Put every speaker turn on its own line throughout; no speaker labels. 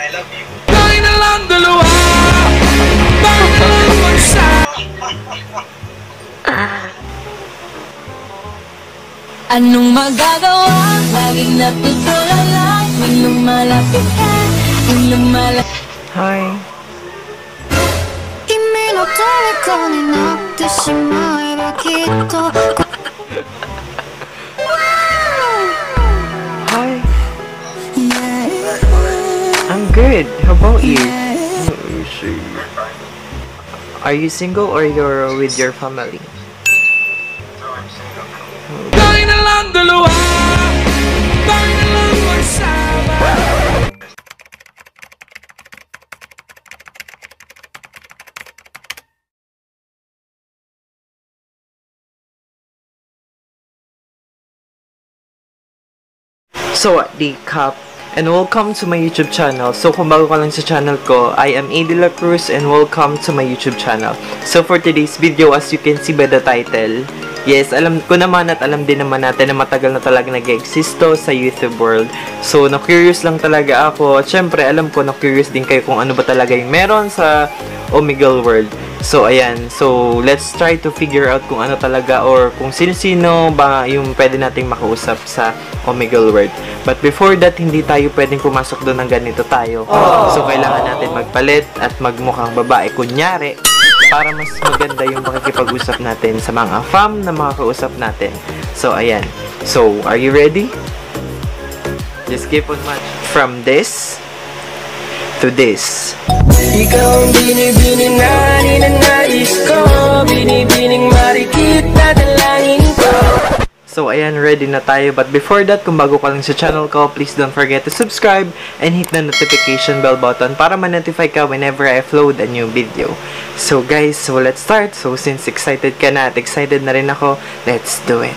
I love you.
Anong magagawa? Laging natutulala. May lumalapit ka. May lumalapit.
Hi. Hi. I'm good. How about you? Are you single or you're with your family?
No, I'm single.
So what the cup, and welcome to my YouTube channel. So kung bago ka lang sa channel ko, I am Dela Cruz and welcome to my YouTube channel. So for today's video, as you can see by the title, yes, alam ko naman at alam din naman natin na matagal na talaga nag-existo sa YouTube world. So na-curious lang talaga ako. At syempre alam ko na-curious din kayo kung ano ba talaga yung meron sa OMEGLE world. So ayan, so let's try to figure out kung ano talaga or kung sino-sino ba yung pwede nating makausap sa OMEGLE world. But before that, hindi tayo pwedeng pumasok doon ng ganito tayo. So kailangan natin magpalit at magmukhang babae kunyari para mas maganda yung pakikipag-usap natin sa mga fam na makakausap natin. So ayan, so are you ready? Just keep on watching from this to this.
Ikaw ang binibining na ninanais ko, binibining marikita dalangin ko.
So ayan, ready na tayo. But before that, kung bago ka lang sa channel ko, please don't forget to subscribe and hit the notification bell button para ma-notify ka whenever I upload a new video. So guys, so let's start. So since excited ka na at excited na rin ako, let's do it.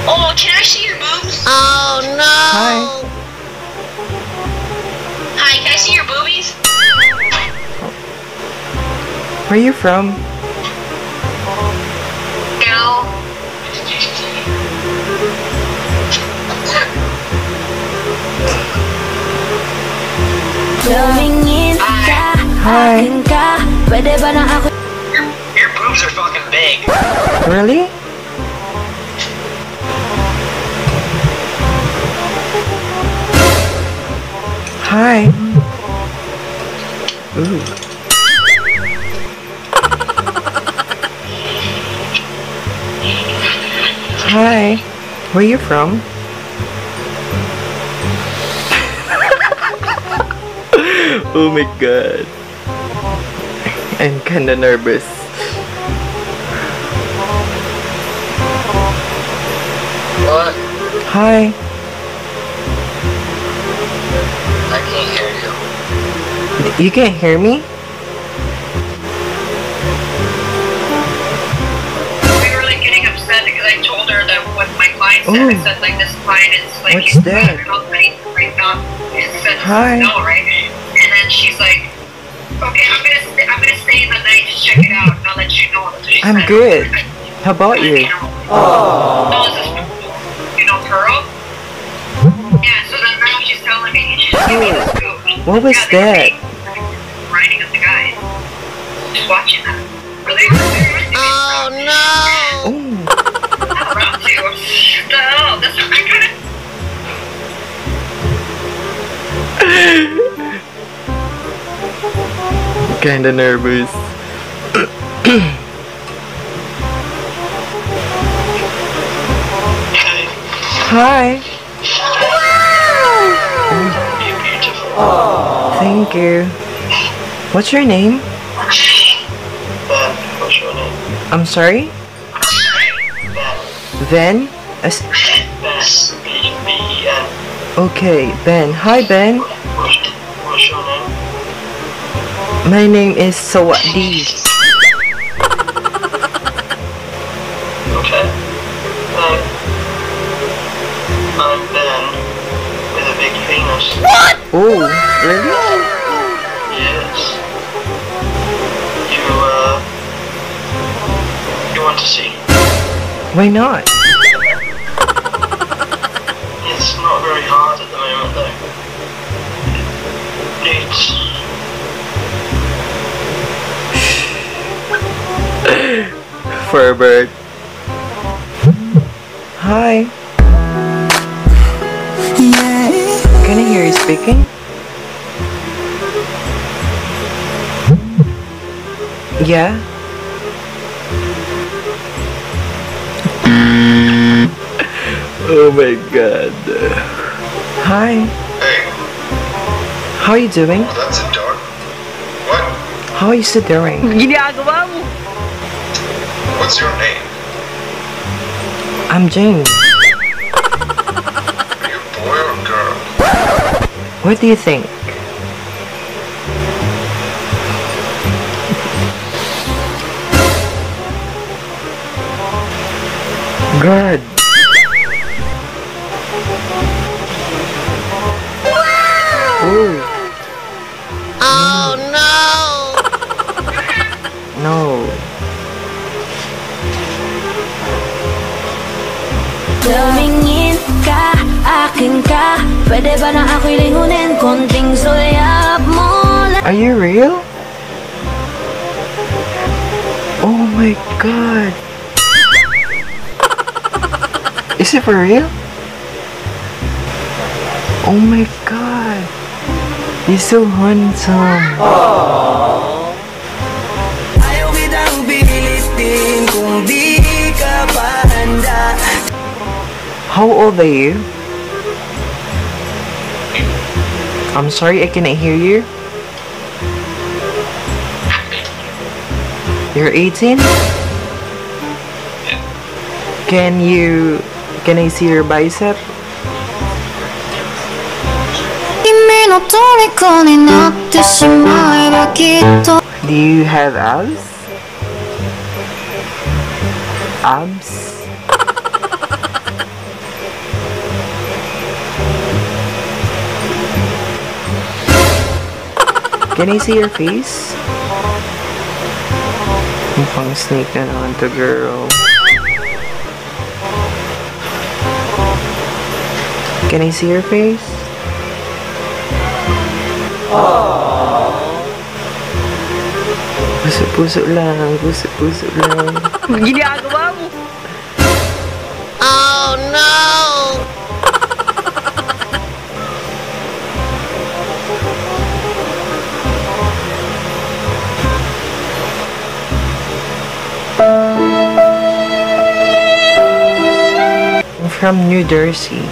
Oh, can I see your boobs?
Oh no!
Hi.
Hi, can I see your boobies?
Where are you from?
No.
Tumingin ka,
Hi.
akin ka. Pwede ba na ako?
Your boobs are fucking big.
Really? Hi. Ooh. Hi. Where are you from? Oh my god. I'm kinda nervous.
What?
Hi.
I can't hear you.
You can't hear me?
We were like getting upset because I told her that what my client said.
Oh.
I said like this client is like
What's that?
not right, not. It said
Hi.
no, right? And then she's like, okay, I'm gonna stay in the night to check it out. And I'll let you know. That's what she
I'm
said.
good. How about you?
Oh, is this, you know, Pearl? Yeah. So then now she's telling me she's giving me the scoop.
What was
Yeah, they
that?
were riding up the guy. Just watching that. Really? Oh no!
Oh.
Around two. What the hell? That's I kind of.
Kinda nervous. Hi.
You're beautiful.
Thank you. What's your name?
Ben, what's your name?
I'm sorry?
Ben.
Ben?
B-E-N.
Okay, Ben. Hi, Ben.
What's your name?
My name is Sawadi.
Okay. I'm Ben with a big penis.
Oh, really?
Yes.
want to see?
Why not?
It's not very hard at the moment though. It's...
Furbert. Hi. Can I hear you speaking? Yeah? Oh my god. Hi.
Hey.
How are you doing?
Well, that's a dark. What?
How are you still doing?
What's your name?
I'm Jane.
Are you a boy or a girl?
What do you think? God. Ooh.
Oh no!
No.
Tumingin ka, akin ka. Pwede ba na ako'y lingunin? Konting sulyap mo lang.
Are you real? Oh my god. Is it for real? Oh my god. He's so handsome.
Ayaw kitang pilitin kung di ka pa handa.
How old are you? I'm sorry, I cannot hear you. You're 18? Can I see your bicep? Do you have abs? Abs? Can I see your face? Mukhang snake na naman to, girl. Can I see your face? Puso-puso lang, puso-puso lang.
Ginagawa mo! Oh no!
I'm from New Jersey.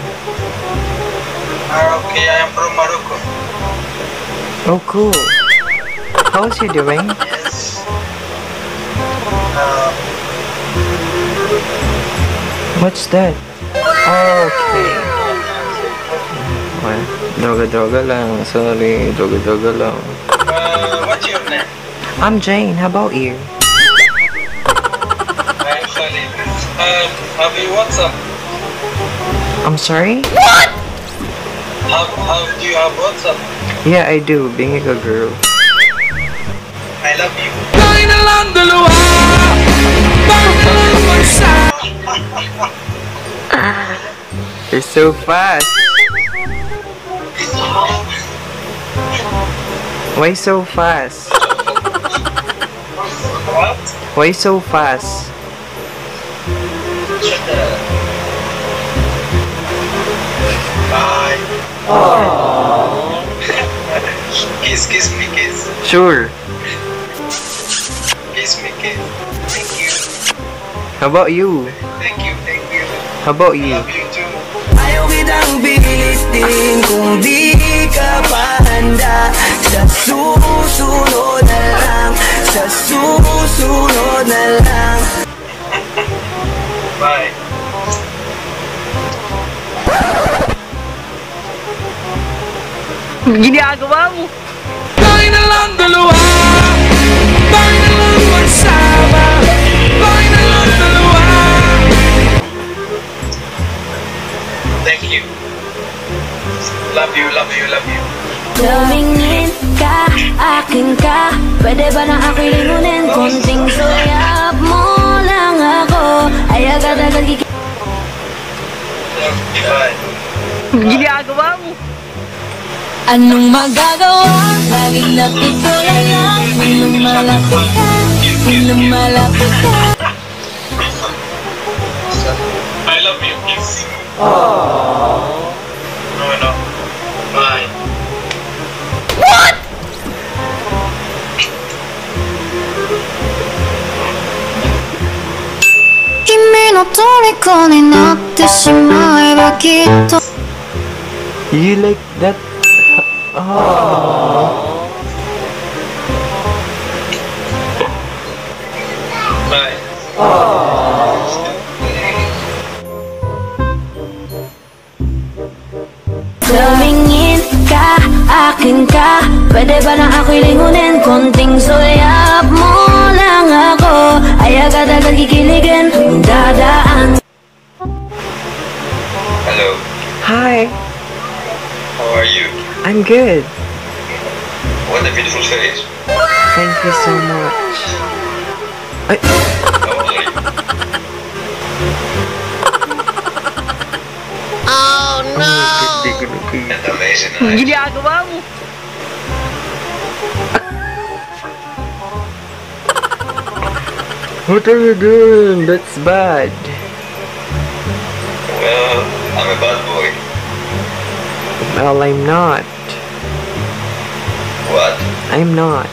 Okay, I am from Morocco.
Oh, cool. How's you doing?
Yes.
What's that? Oh, okay. Well, droga-droga lang. Sorry, droga-droga lang.
What's your name?
I'm Jane. How about you?
I'm Khalid. Have you WhatsApp?
I'm sorry?
How do you have WhatsApp?
Yeah, I do. Being a girl.
I love you.
You're so fast. Why so fast?
What?
Why so fast?
Shut up. Bye. Kiss me, kiss.
Sure.
Kiss me, kiss. Thank you.
How about you?
Thank you, thank you.
How about you?
Love you too.
Ayaw kitang pilitin kung di ka pa handa. Sa susunod na lang, sa susunod na lang.
Bye.
Ginagawa mo!
Tayo na lang dalawa, tayo na lang magsama, tayo na lang dalawa.
Thank you. Love you, love you, love you.
Tumingin ka, akin ka. Pwede ba na ako'y lingunin? Konting sulyap mo lang
Ginagawa mo?
Anong magagawa? Laging natutulala lang. May lumalapit ka, may lumalapit ka.
I love you, kiss. No, no. Bye.
What?
君の虜になってしまえばきっと
You like that? Oh.
Bye.
Tumingin ka, akin ka. Pwede ba na ako'y lingunin? Konting sulyap mo lang ako ay agad-agad kikiligin. Dadaan.
Hello.
Hi.
How are you?
I'm good.
What a beautiful face.
Thank you so much. Ay,
How old are you? And amazing eyes.
ginagawa mo? What are you doing? That's bad.
Well, I'm a bad boy.
Well, I'm not.
What?
I'm not.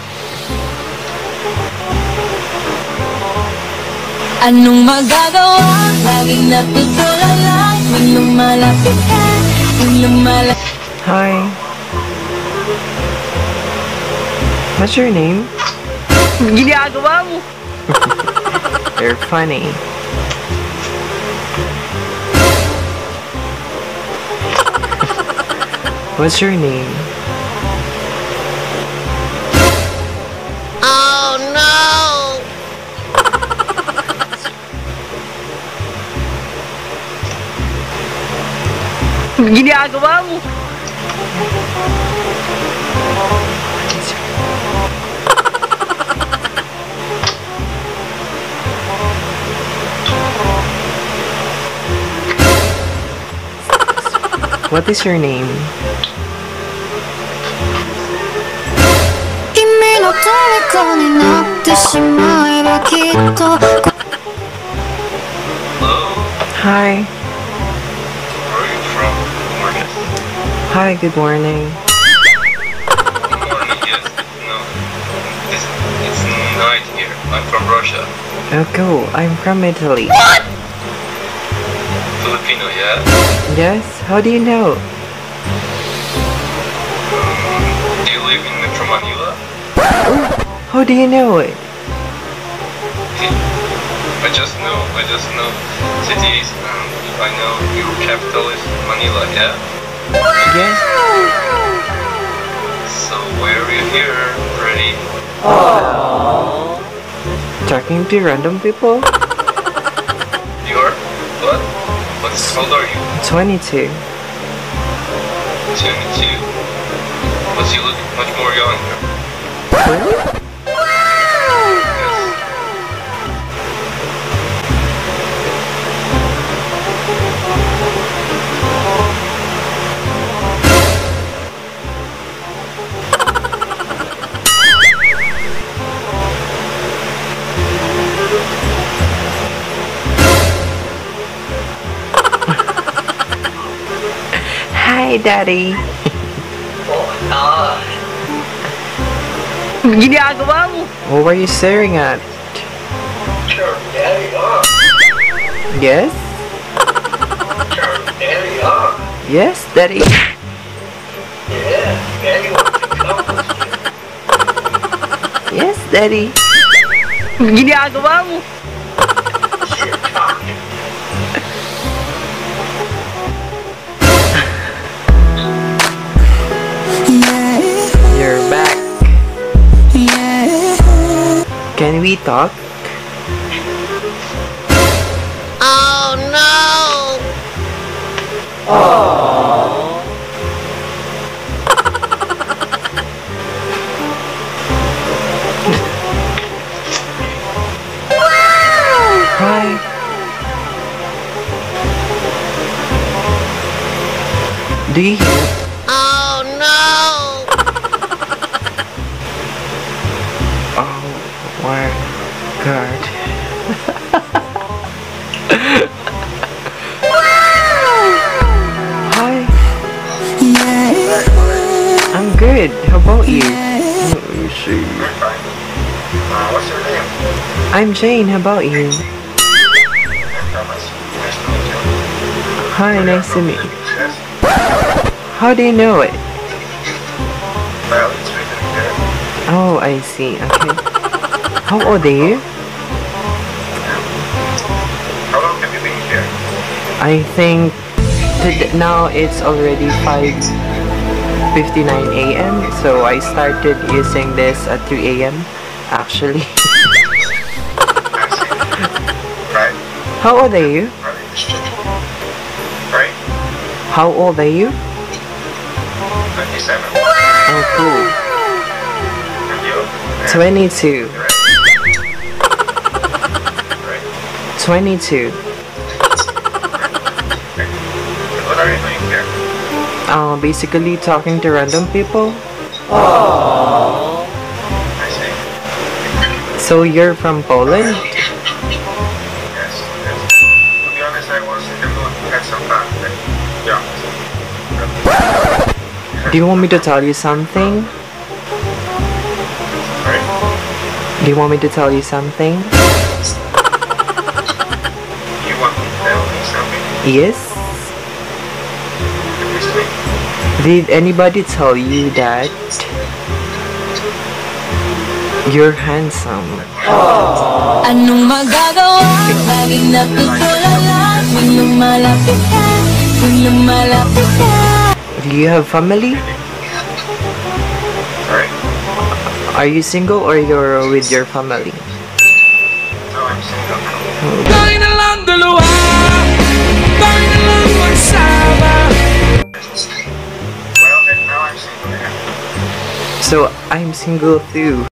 Anong magagawa? Laging natutulala. May lumalapit ka, may lumalapit.
Hi. What's your name? Ginagawa mo? You're funny. What's your name?
Oh no!
Ginagawa mo? What is your name?
君の虜になってしまえばきっと
Hello.
Hi.
Where are you from? Good morning.
Hi, good morning.
Good morning, yes. No. It's night here. I'm from Russia.
Oh, cool. I'm from Italy.
Filipino, yeah?
Yes? How do you know?
Do you live in Metro Manila?
How do you know it?
I just know cities. I know your capital is Manila, yeah?
Yes?
So where are you here? Ready?
Talking to random people?
You are? What? How old are you?
22.
22. But you look much more younger.
Really?
Yes.
Hi, Daddy. Ginagawa mo? What were you staring at?
Sure, daddy,
Yes?
Sure, daddy,
Yes, Daddy.
Yeah, daddy wants to come with you.
Yes, Daddy. Ginagawa mo?
You're talking.
You're back. Can we talk?
Oh no!
Hi. Do you hear?
Oh no!
Oh my god. Hi. I'm good. How about you? Let me see.
What's your name?
I'm Jane. How about you?
Thomas. Nice to meet you.
Hi, nice to meet you.
Yes.
How do you know it?
Well, it's written here.
Oh, I see. Okay. How old are you?
How long have you been here?
I think now it's already 5:59 a.m. So I started using this at 3 a.m. actually.
Right?
How old are you?
Right?
How old are you?
27.
Oh, cool.
And you?
22.
Right?
22.
What are you doing here?
Basically talking to random people.
I see.
So you're from Poland?
Yes, yes. To be honest, I was in the mood to have some fun. Yeah.
Do you want me to tell you something?
Right?
Do you want me to tell you something?
You want to tell me something?
Yes?
Please me.
Did anybody tell you that you're handsome?
Anong magagawa? Laging natutulala tuwing lumalapit ka, tuwing lumalapit ka.
Do you have family?
Sorry?
Are you single or you're with your family?
No, I'm single.
Tayo na lang dalawa, tayo na lang magsama.
Well, and now I'm single again.
So I'm single too.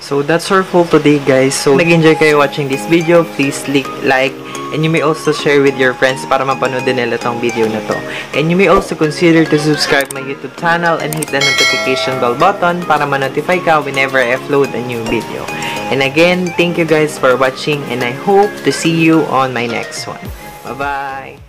So that's our for today, guys. So nag-enjoy kayo watching this video, please click like and you may also share with your friends para mapanood din nila tong video na to. And you may also consider to subscribe my YouTube channel and hit the notification bell button para ma-notify ka whenever I upload a new video. And again, thank you guys for watching and I hope to see you on my next one. Bye-bye!